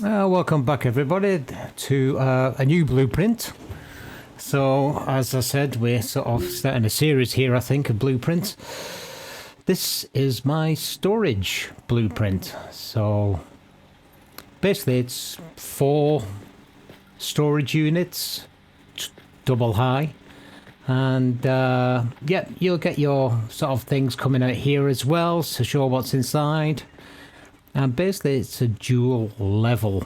Welcome back everybody to a new blueprint. So as I said, we're sort of starting a series here, I think, of blueprints. This is my storage blueprint. So basically it's 4 storage units, double high, and yeah, you'll get your sort of things coming out here as well to show what's inside. And basically it's a dual level,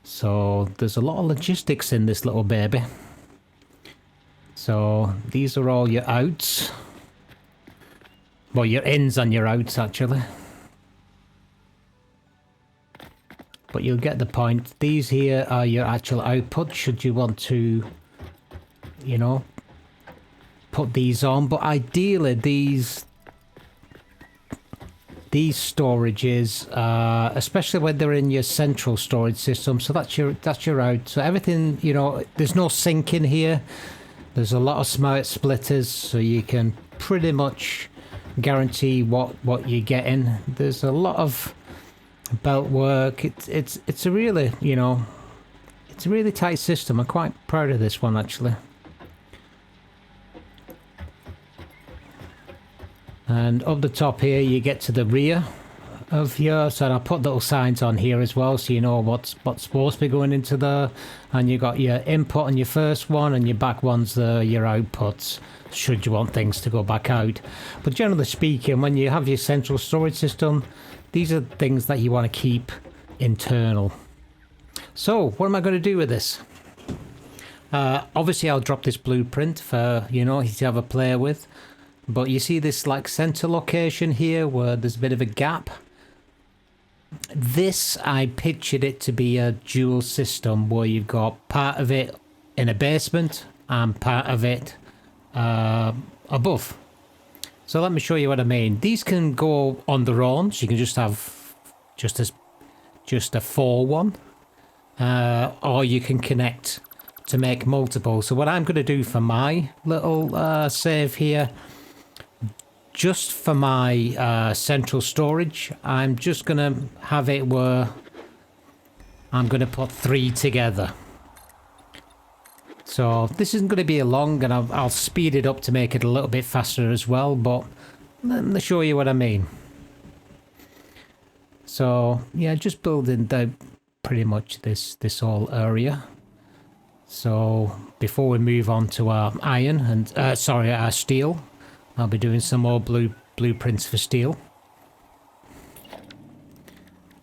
so there's a lot of logistics in this little baby. So these are all your outs, well, your ins and your outs actually, but you'll get the point. These here are your actual outputs should you want to, you know, put these on. But ideally these storages, especially when they're in your central storage system, so that's your out. So everything, you know, there's no sink in here. There's a lot of smart splitters, so you can pretty much guarantee what you're getting. There's a lot of belt work. It's a really, you know, it's a really tight system. I'm quite proud of this one actually. And up the top here you get to the rear of your, so I'll put little signs on here as well so you know what's supposed to be going into there. And you got your input on your first one, and your back one's your outputs should you want things to go back out. But generally speaking, when you have your central storage system, these are things that you want to keep internal. So what am I going to do with this? Obviously I'll drop this blueprint for, you know, you to have a play with. But you see this like center location here where there's a bit of a gap. This, I pictured it to be a dual system where you've got part of it in a basement and part of it above. So let me show you what I mean. These can go on their own, so you can just have just a 4 one, or you can connect to make multiple. So what I'm going to do for my little save here, just for my central storage, I'm just going to have it where I'm going to put 3 together. So this isn't going to be long, and I'll speed it up to make it a little bit faster as well, but let me show you what I mean. So yeah, just building pretty much this whole area. So before we move on to our iron and our steel, I'll be doing some more blueprints for steel.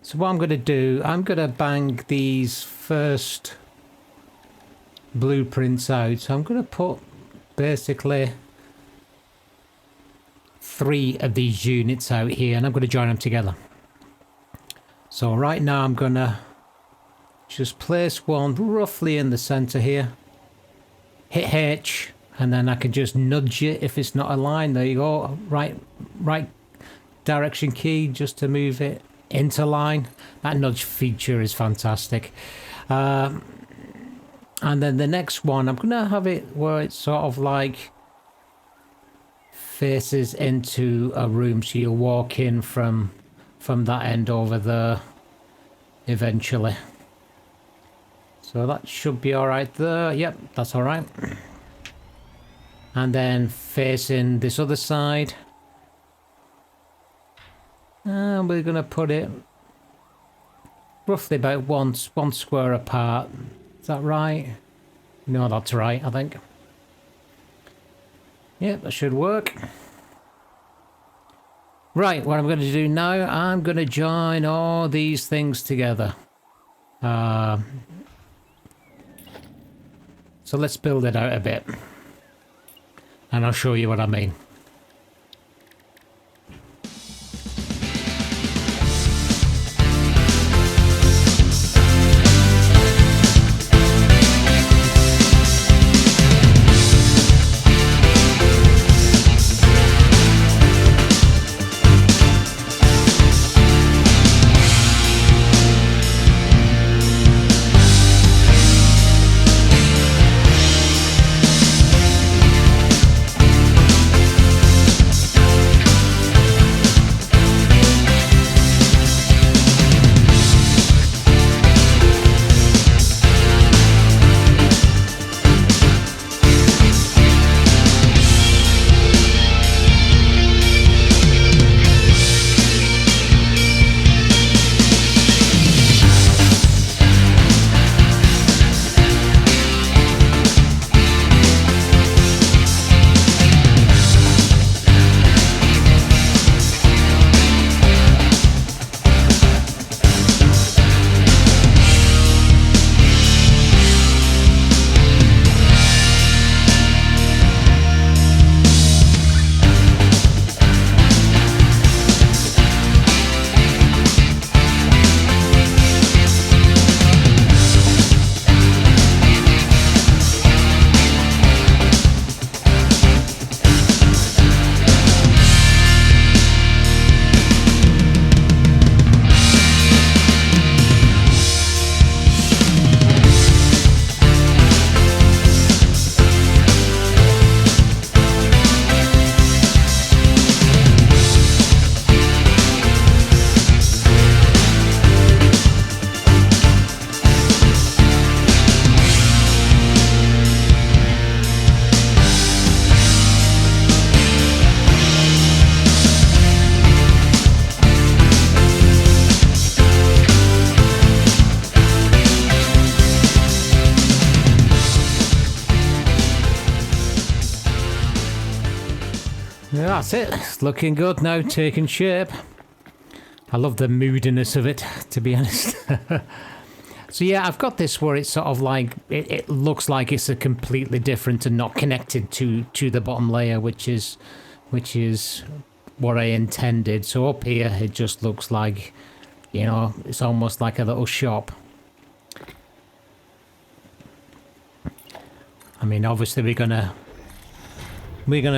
So what I'm going to do, I'm going to bang these first blueprints out. So I'm going to put basically 3 of these units out here, and I'm going to join them together. So right now I'm going to just place one roughly in the center here, hit H, and then I can just nudge it if it's not aligned. There you go. Right direction key just to move it into line. That nudge feature is fantastic. And then the next one, I'm gonna have it where it's sort of like faces into a room, so you'll walk in from that end over there eventually. So that should be all right there. Yep, that's all right. And then facing this other side, and we're going to put it roughly about one square apart. Is that right? No, that's right, I think. Yep, that should work. Right, what I'm going to do now, I'm going to join all these things together. So let's build it out a bit, and I'll show you what I mean. Yeah, that's it. It's looking good now, taking shape. I love the moodiness of it, to be honest. So yeah, I've got this where it's sort of like, it looks like it's a completely different and not connected to the bottom layer, which is what I intended. So up here, it just looks like, you know, it's almost like a little shop. I mean, obviously we're gonna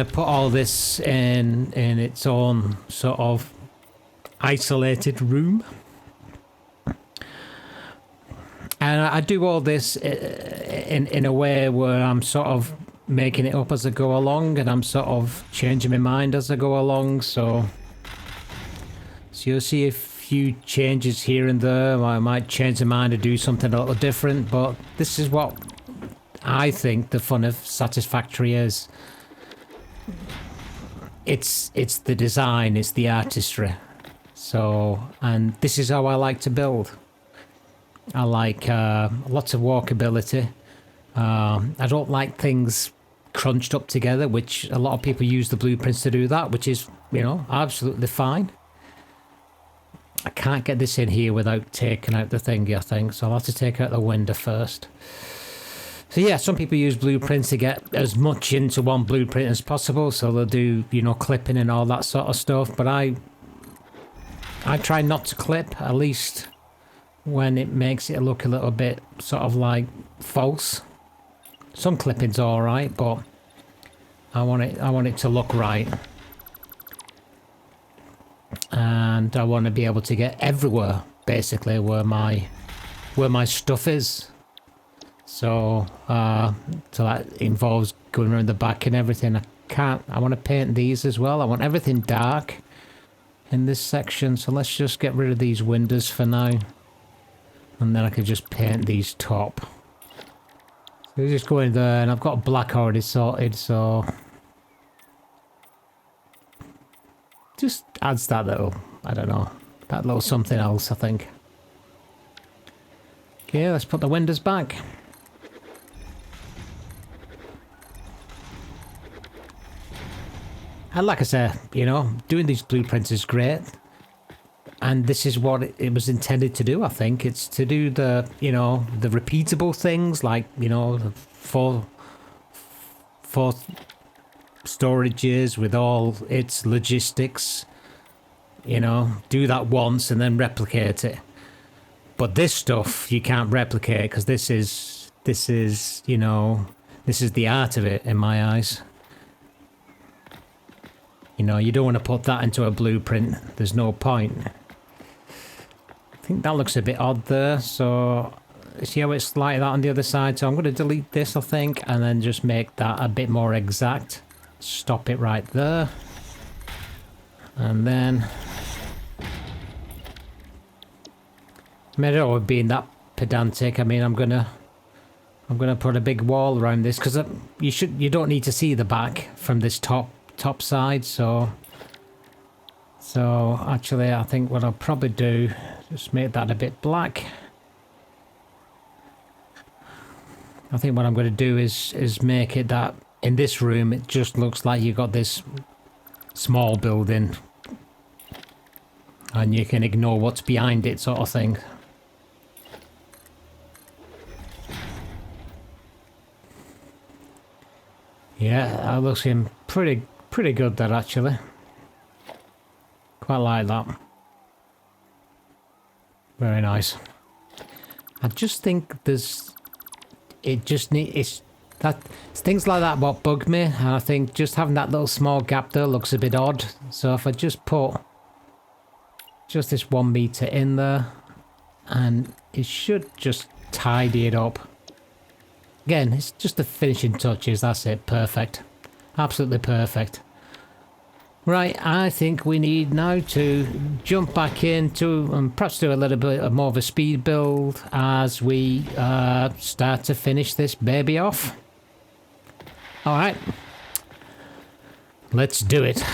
put all this in its own sort of isolated room. And I do all this in a way where I'm sort of making it up as I go along, and I'm sort of changing my mind as I go along. So you'll see a few changes here and there. I might change my mind to do something a little different, but this is what I think the fun of Satisfactory is. It's the design, it's the artistry. So, and this is how I like to build. I like lots of walkability. I don't like things crunched up together, which a lot of people use the blueprints to do that, which is, you know, absolutely fine. I can't get this in here without taking out the thingy, I think, so I'll have to take out the window first. So yeah, some people use blueprints to get as much into one blueprint as possible, so they'll do, you know, clipping and all that sort of stuff, but I try not to clip, at least when it makes it look a little bit sort of like false. Some clipping's alright, but I want it to look right. And I want to be able to get everywhere, basically, where my stuff is. So that involves going around the back and everything. I want to paint these as well. I want everything dark in this section, so let's just get rid of these windows for now. And then I can just paint these top. So just go in there, and I've got black already sorted, so just adds that little, I don't know, that little something else, I think. Okay, let's put the windows back. And like I said, you know, doing these blueprints is great. And this is what it was intended to do, I think. It's to do the, you know, the repeatable things, like, you know, the four storages with all its logistics. You know, do that once and then replicate it. But this stuff you can't replicate, because this is, you know, this is the art of it in my eyes. You know, you don't want to put that into a blueprint. There's no point. I think that looks a bit odd there, so see how it's like that on the other side. So I'm going to delete this, I think, and then just make that a bit more exact. Stop it right there. And then I mean, I don't know being that pedantic. I mean, I'm gonna put a big wall around this, because you don't need to see the back from this top side. So actually, I think what I'll probably do, just make that a bit black. I think what I'm going to do is make it that in this room it just looks like you've got this small building and you can ignore what's behind it, sort of thing. Yeah, that looks pretty good, that, actually. Quite like that. Very nice. I just think it's things like that what bug me, and I think just having that little small gap there looks a bit odd. So if I just put just this 1 meter in there, and it should just tidy it up. Again, it's just the finishing touches, that's it. Perfect. Absolutely perfect. Right, I think we need now to jump back into and perhaps do a little bit more of a speed build as we start to finish this baby off. Alright, let's do it.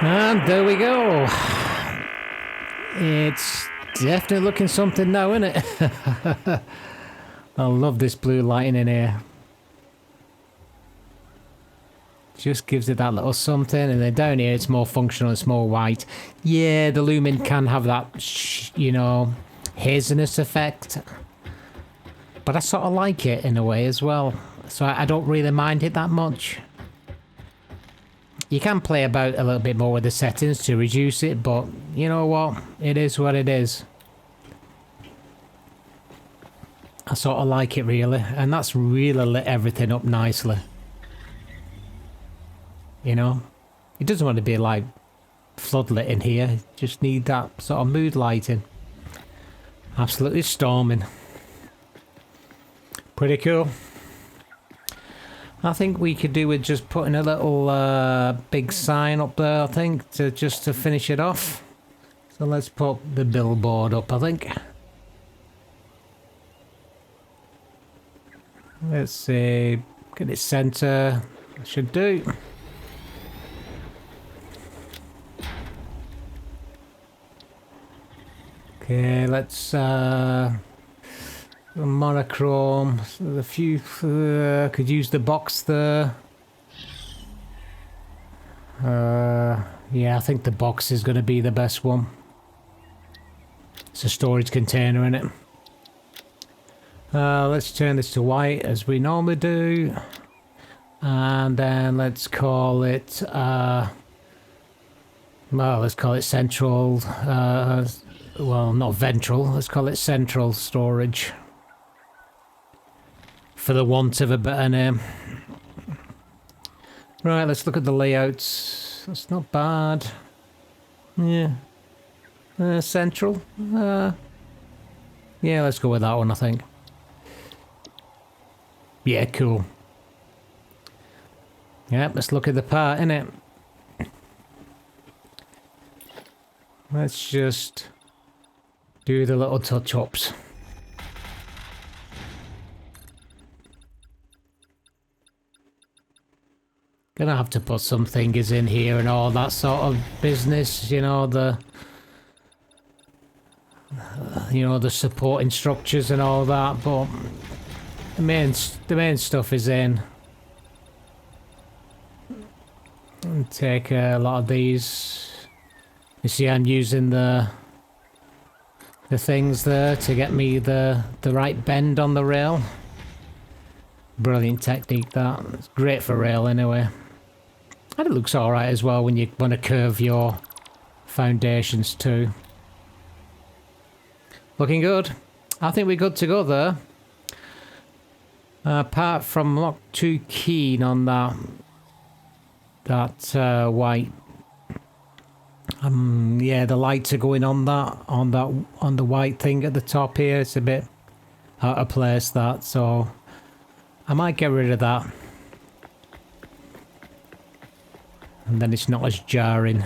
And there we go. It's definitely looking something now, isn't it? I love this blue lighting in here. Just gives it that little something, and then down here it's more functional, it's more white. Yeah, the lumen can have that, you know, haziness effect. But I sort of like it in a way as well. So I don't really mind it that much. You can play about a little bit more with the settings to reduce it, but you know what? It is what it is. I sort of like it really, and that's really lit everything up nicely. You know? It doesn't want to be like floodlit in here, you just need that sort of mood lighting. Absolutely storming. Pretty cool. I think we could do with just putting a little big sign up there, I think, just to finish it off. So let's put the billboard up, I think. Let's see, get it center, should do. Okay, let's monochrome. So a few could use the box there. Yeah, I think the box is going to be the best one. It's a storage container in it. Let's turn this to white as we normally do, and then let's call it well, let's call it central. Well, not ventral, let's call it central storage, for the want of a better name. Right, let's look at the layouts. That's not bad. Yeah. Central. Yeah, let's go with that one, I think. Yeah, cool. Yep, let's look at the part, innit? Let's just do the little touch-ups. Gonna have to put some things in here and all that sort of business, you know, the supporting structures and all that, but the main stuff is in. And take a lot of these. You see, I'm using the things there to get me the right bend on the rail. Brilliant technique, that. It's great for rail anyway. And it looks alright as well when you want to curve your foundations too. Looking good. I think we're good to go there. Apart from I'm not too keen on that white. Yeah, the lights are going on the white thing at the top here. It's a bit out of place, that, so I might get rid of that. And then it's not as jarring.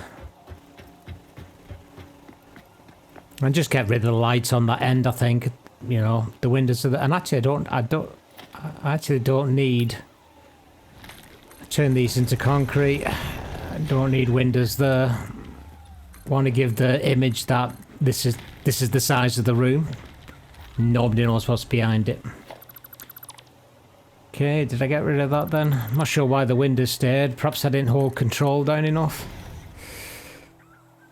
And just get rid of the lights on that end, I think. You know, the windows are and actually I actually don't need. Turn these into concrete. I don't need windows there. Want to give the image that this is the size of the room. Nobody knows what's behind it. Okay, did I get rid of that then? I'm not sure why the windows stayed. Perhaps I didn't hold control down enough.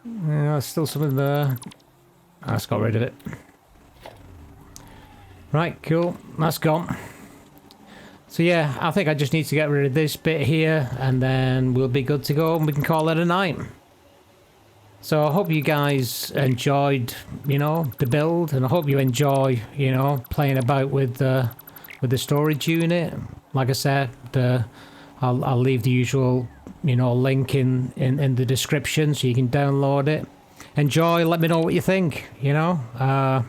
Yeah, there's still something there. I just got rid of it. Right, cool. That's gone. So yeah, I think I just need to get rid of this bit here, and then we'll be good to go, and we can call it a night. So I hope you guys enjoyed, you know, the build, and I hope you enjoy, you know, playing about with the storage unit. Like I said, I'll leave the usual, you know, link in the description so you can download it. Enjoy. Let me know what you think. You know, I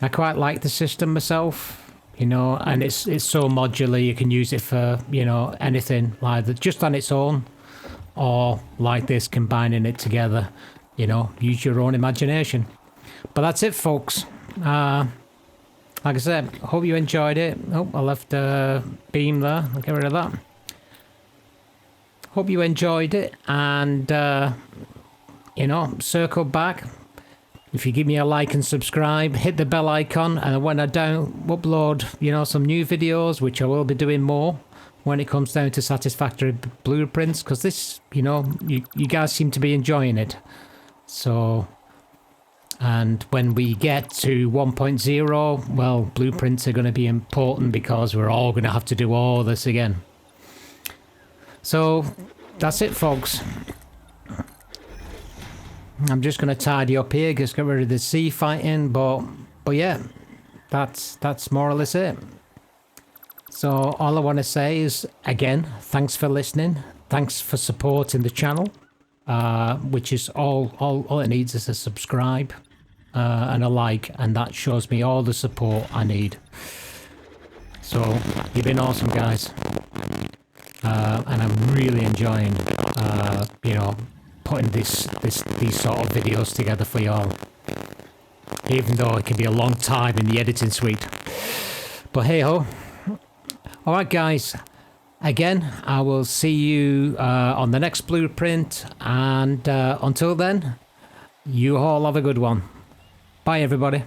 quite like the system myself. You know, and it's so modular. You can use it for, you know, anything, either just on its own, or like this, combining it together. You know, use your own imagination. But that's it, folks. Like I said, I hope you enjoyed it. Oh, I left a beam there. I'll get rid of that. Hope you enjoyed it, and you know, circle back. If you give me a like and subscribe, hit the bell icon, and when I don't upload, you know, some new videos, which I will be doing more when it comes down to Satisfactory blueprints, because this, you know, you guys seem to be enjoying it. So, and when we get to 1.0, well, blueprints are going to be important because we're all going to have to do all this again. So that's it, folks. I'm just going to tidy up here, just get rid of the sea fighting, but yeah, that's more or less it. So all I want to say is, again, thanks for listening, thanks for supporting the channel, which is all it needs is a subscribe and a like, and that shows me all the support I need. So you've been awesome, guys. And I'm really enjoying, you know, putting these sort of videos together for y'all. Even though it can be a long time in the editing suite. But hey ho. Alright guys, again, I will see you on the next blueprint, and until then, you all have a good one. Bye everybody.